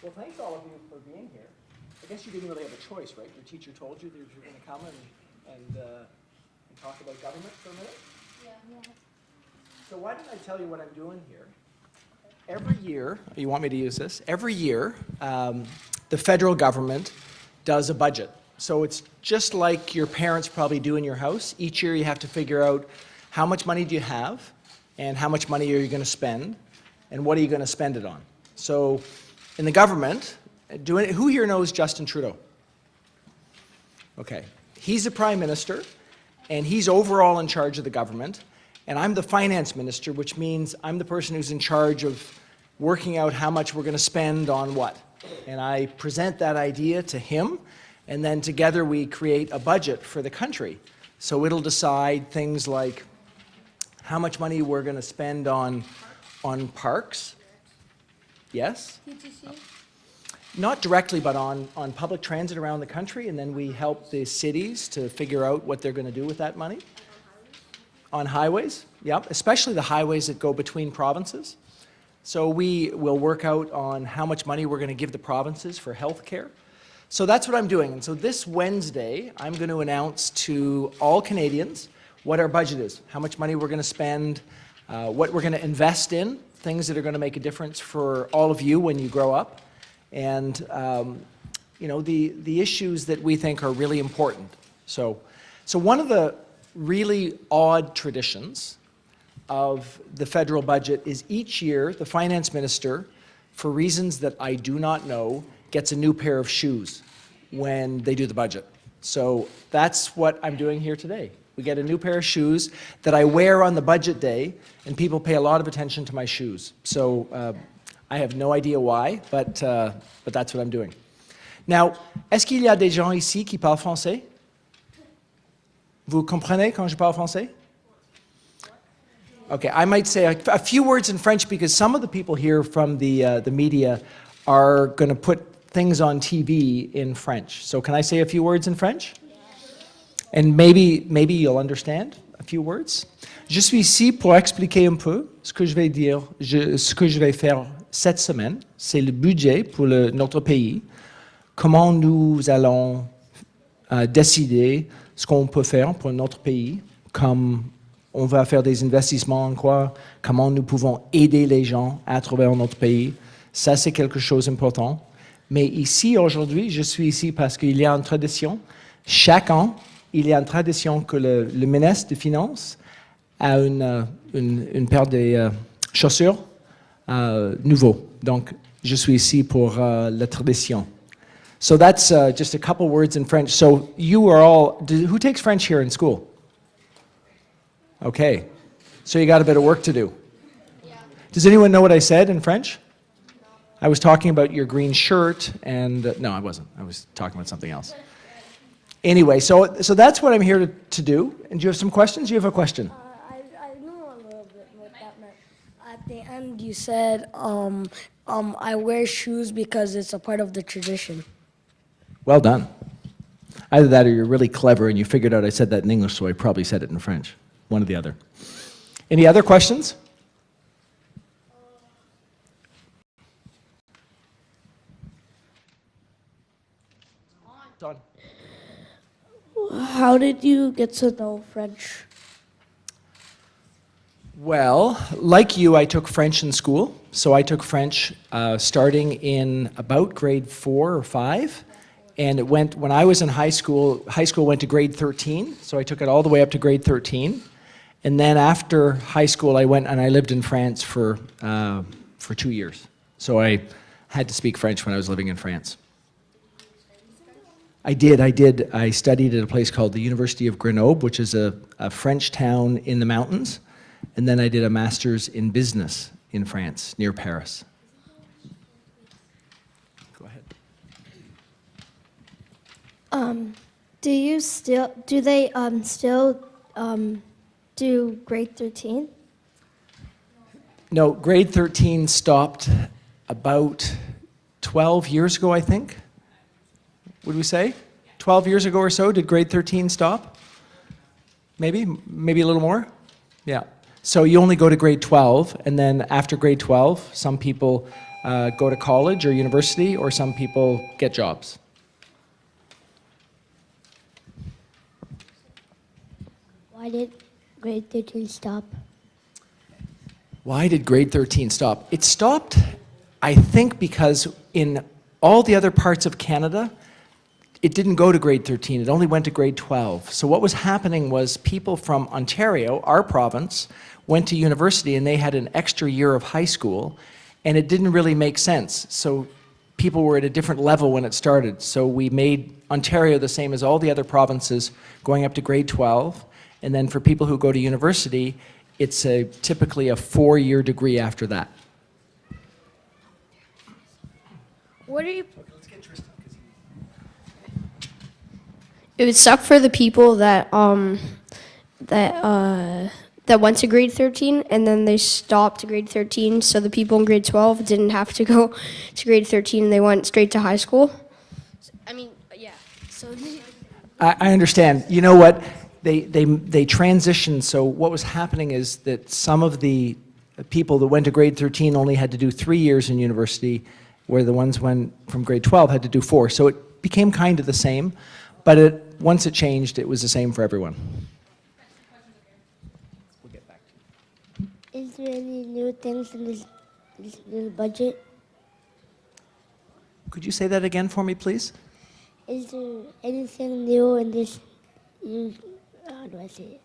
Well, thanks all of you for being here. I guess you didn't really have a choice, right? Your teacher told you that you were going to come and talk about government for a minute? Yeah. So why don't I tell you what I'm doing here? Every year, you want me to use this? Every year, the federal government does a budget. So it's just like your parents probably do in your house. Each year you have to figure out how much money do you have and how much money are you going to spend and what are you going to spend it on. So in the government, who here knows Justin Trudeau? Okay. He's the Prime Minister and he's overall in charge of the government. And I'm the Finance Minister, which means I'm the person who's in charge of working out how much we're going to spend on what. And I present that idea to him, and then together we create a budget for the country. So it'll decide things like how much money we're going to spend on parks. Yes? PTC? Not directly, but on public transit around the country, and then we help the cities to figure out what they're going to do with that money. On highways, yep, especially the highways that go between provinces. So we will work out on how much money we're going to give the provinces for health care. So that's what I'm doing. And so this Wednesday, I'm going to announce to all Canadians what our budget is, how much money we're going to spend, what we're going to invest in, things that are going to make a difference for all of you when you grow up, and you know, the issues that we think are really important. So one of the really odd traditions of the federal budget is each year the finance minister, for reasons that I do not know, gets a new pair of shoes when they do the budget. So that's what I'm doing here today. We get a new pair of shoes that I wear on the budget day, and people pay a lot of attention to my shoes. So I have no idea why, but that's what I'm doing. Now, est-ce qu'il y a des gens ici qui parlent français? Vous comprenez quand je parle français? Okay, I might say a few words in French because some of the people here from the media are going to put things on TV in French. So can I say a few words in French? And maybe you'll understand a few words. Je suis ici pour expliquer un peu ce que je vais dire, ce que je vais faire cette semaine. C'est le budget pour notre pays. Comment nous allons décider ce qu'on peut faire pour notre pays, comme on va faire des investissements en quoi, comment nous pouvons aider les gens à travers notre pays. Ça, c'est quelque chose d'important. Mais ici, aujourd'hui, je suis ici parce qu'il y a une tradition. Chaque an, il y a une tradition que le ministre des Finances a une paire de chaussures nouveaux. Donc, je suis ici pour la tradition. So that's just a couple words in French. So you are all, who takes French here in school? Okay. So you got a bit of work to do. Yeah. Does anyone know what I said in French? No. I was talking about your green shirt and, no, I wasn't. I was talking about something else. Anyway, so that's what I'm here to do. And do you have some questions? You have a question? I know a little bit what that meant. At the end, you said, I wear shoes because it's a part of the tradition. Well done. Either that or you're really clever and you figured out I said that in English, so I probably said it in French. One or the other. Any other questions? Don. How did you get to know French? Well, like you, I took French in school. So I took French starting in about grade 4 or 5. And it went, when I was in high school went to grade 13. So I took it all the way up to grade 13. And then after high school, I went and I lived in France for 2 years. So I had to speak French when I was living in France. I did. I studied at a place called the University of Grenoble, which is a French town in the mountains. And then I did a master's in business in France, near Paris. Go ahead. Do they still do grade 13? No, grade 13 stopped about 12 years ago, I think. Would we say? 12 years ago or so, did grade 13 stop? Maybe a little more? Yeah. So you only go to grade 12, and then after grade 12, some people go to college or university, or some people get jobs. Why did grade 13 stop? Why did grade 13 stop? It stopped, I think, because in all the other parts of Canada, it didn't go to grade 13, it only went to grade 12. So what was happening was people from Ontario, our province, went to university and they had an extra year of high school, and it didn't really make sense. So people were at a different level when it started. So we made Ontario the same as all the other provinces, going up to grade 12. And then for people who go to university, it's typically a 4-year degree after that. What are you? It would suck for the people that that went to grade 13 and then they stopped grade 13, so the people in grade 12 didn't have to go to grade 13 and they went straight to high school. I mean, yeah. So I understand. You know what? They transitioned, so what was happening is that some of the people that went to grade 13 only had to do 3 years in university, where the ones went from grade 12 had to do 4. So it became kind of the same, but once it changed, it was the same for everyone. We'll get back to you. Is there any new things in this budget? Could you say that again for me, please? Is there anything new in this? How do I say it?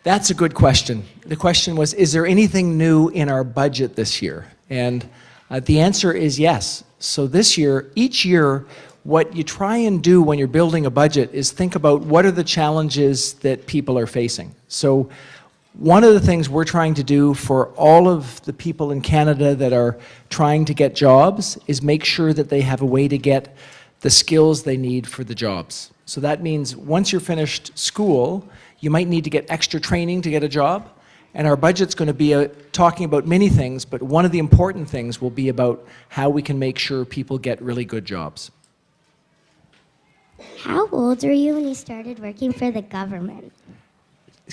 That's a good question. The question was, is there anything new in our budget this year? And the answer is yes. So this year, each year, what you try and do when you're building a budget is think about what are the challenges that people are facing. So one of the things we're trying to do for all of the people in Canada that are trying to get jobs is make sure that they have a way to get the skills they need for the jobs. So that means once you're finished school, you might need to get extra training to get a job. And our budget's going to be talking about many things, but one of the important things will be about how we can make sure people get really good jobs. How old were you when you started working for the government?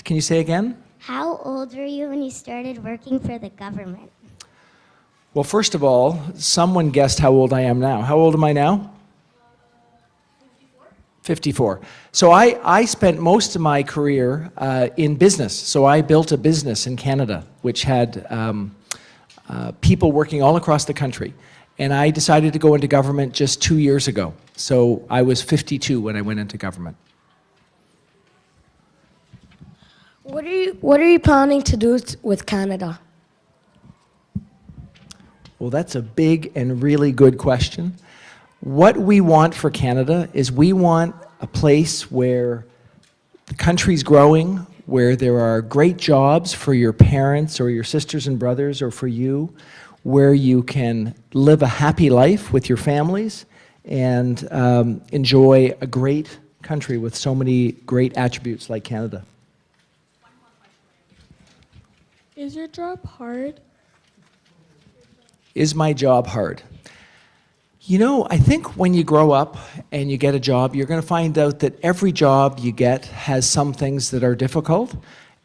Can you say again? How old were you when you started working for the government? Well, first of all, someone guessed how old I am now. How old am I now? 54. So I spent most of my career in business. So I built a business in Canada, which had people working all across the country. And I decided to go into government just 2 years ago. So I was 52 when I went into government. What are you planning to do with Canada? Well, that's a big and really good question. What we want for Canada is we want a place where the country's growing, where there are great jobs for your parents or your sisters and brothers or for you, where you can live a happy life with your families and enjoy a great country with so many great attributes like Canada. Is your job hard? Is my job hard? You know, I think when you grow up and you get a job, you're going to find out that every job you get has some things that are difficult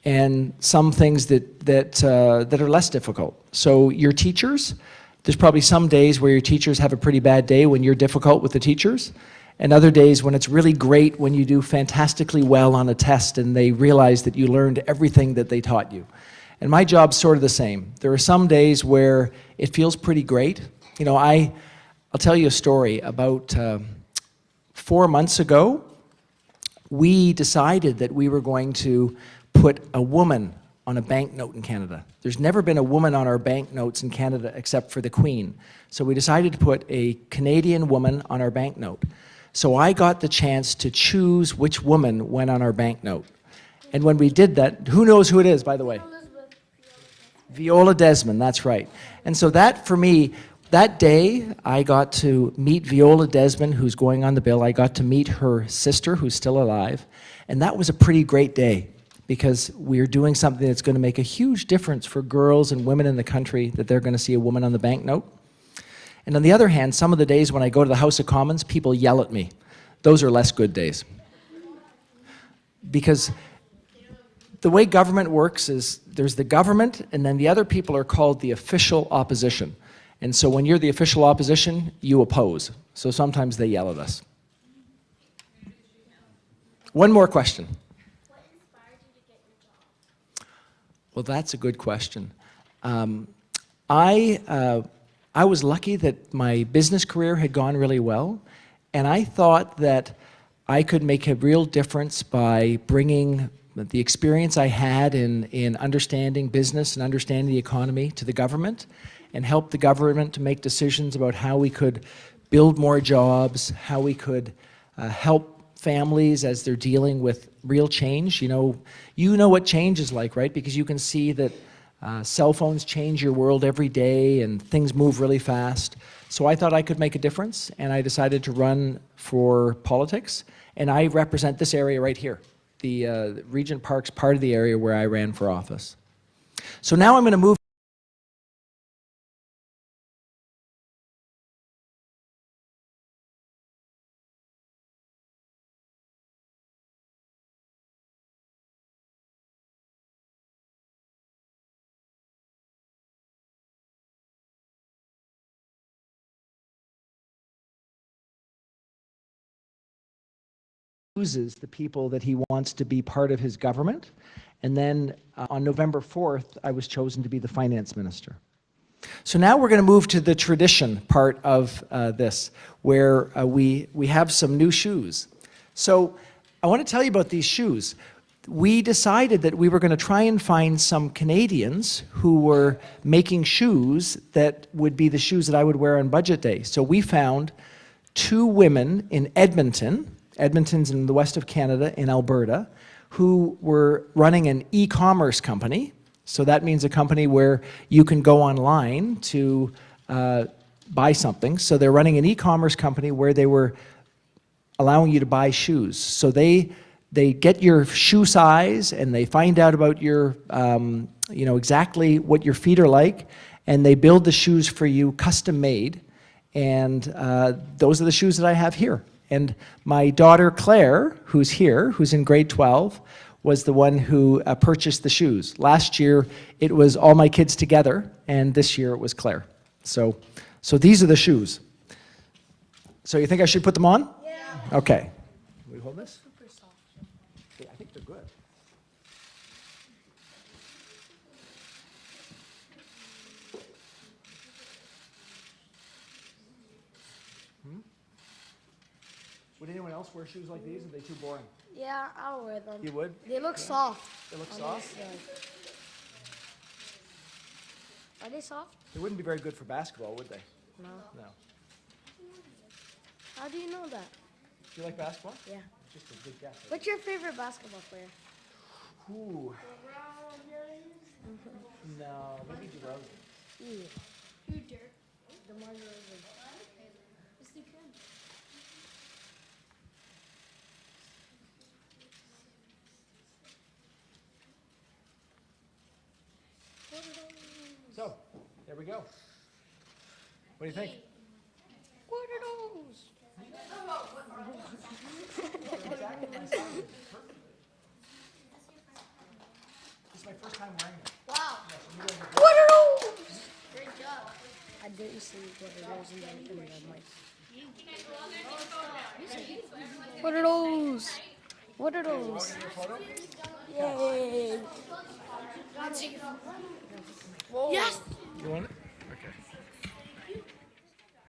and some things that are less difficult. So your teachers, there's probably some days where your teachers have a pretty bad day when you're difficult with the teachers, and other days when it's really great when you do fantastically well on a test and they realize that you learned everything that they taught you. And my job's sort of the same. There are some days where it feels pretty great. You know, I'll tell you a story. About 4 months ago, we decided that we were going to put a woman on a banknote in Canada. There's never been a woman on our banknotes in Canada except for the Queen. So we decided to put a Canadian woman on our banknote. So I got the chance to choose which woman went on our banknote. And when we did that, who knows who it is, by the way? Viola Desmond, that's right. And so that, for me, that day, I got to meet Viola Desmond, who's going on the bill. I got to meet her sister, who's still alive. And that was a pretty great day because we're doing something that's going to make a huge difference for girls and women in the country, that they're going to see a woman on the banknote. And on the other hand, some of the days when I go to the House of Commons, people yell at me. Those are less good days. Because the way government works is there's the government, and then the other people are called the official opposition. And so when you're the official opposition, you oppose. So sometimes they yell at us. One more question. Well, that's a good question. I was lucky that my business career had gone really well, and I thought that I could make a real difference by bringing the experience I had in understanding business and understanding the economy to the government, and help the government to make decisions about how we could build more jobs, how we could help families as they're dealing with real change. You know what change is like, right? Because you can see that cell phones change your world every day and things move really fast. So I thought I could make a difference, and I decided to run for politics. And I represent this area right here. The Regent Park's part of the area where I ran for office. So now I'm going to move chooses the people that he wants to be part of his government. And then on November 4th, I was chosen to be the finance minister. So now we're going to move to the tradition part of this, where we have some new shoes. So I want to tell you about these shoes. We decided that we were going to try and find some Canadians who were making shoes that would be the shoes that I would wear on budget day. So we found 2 women in Edmonton. Edmonton's in the west of Canada, in Alberta, who were running an e-commerce company. So that means a company where you can go online to buy something. So they're running an e-commerce company where they were allowing you to buy shoes. So they get your shoe size, and they find out about your, exactly what your feet are like, and they build the shoes for you custom made. And those are the shoes that I have here. And my daughter Claire, who's here, who's in grade 12, was the one who purchased the shoes. Last year, it was all my kids together, and this year it was Claire. So these are the shoes. So you think I should put them on? Yeah. Okay. Can we hold this? Super soft. Yeah, I think they're good. Would anyone else wear shoes like these? Are they too boring? Yeah, I'll wear them. You would? They look soft. They look soft? Are they soft? They wouldn't be very good for basketball, would they? No. No. How do you know that? Do you like basketball? Yeah. Just a good guess. What's your favorite basketball player? Ooh. No, maybe DeRozan. Yeah. Who, Dirk? DeMar DeRozan. It's the kid. So, there we go. What do you think? What are those? This is my first time wearing them. Wow. What are those? Great job. I didn't see what it was in the mic. What are those? What are those? Yay. Yes! You want it?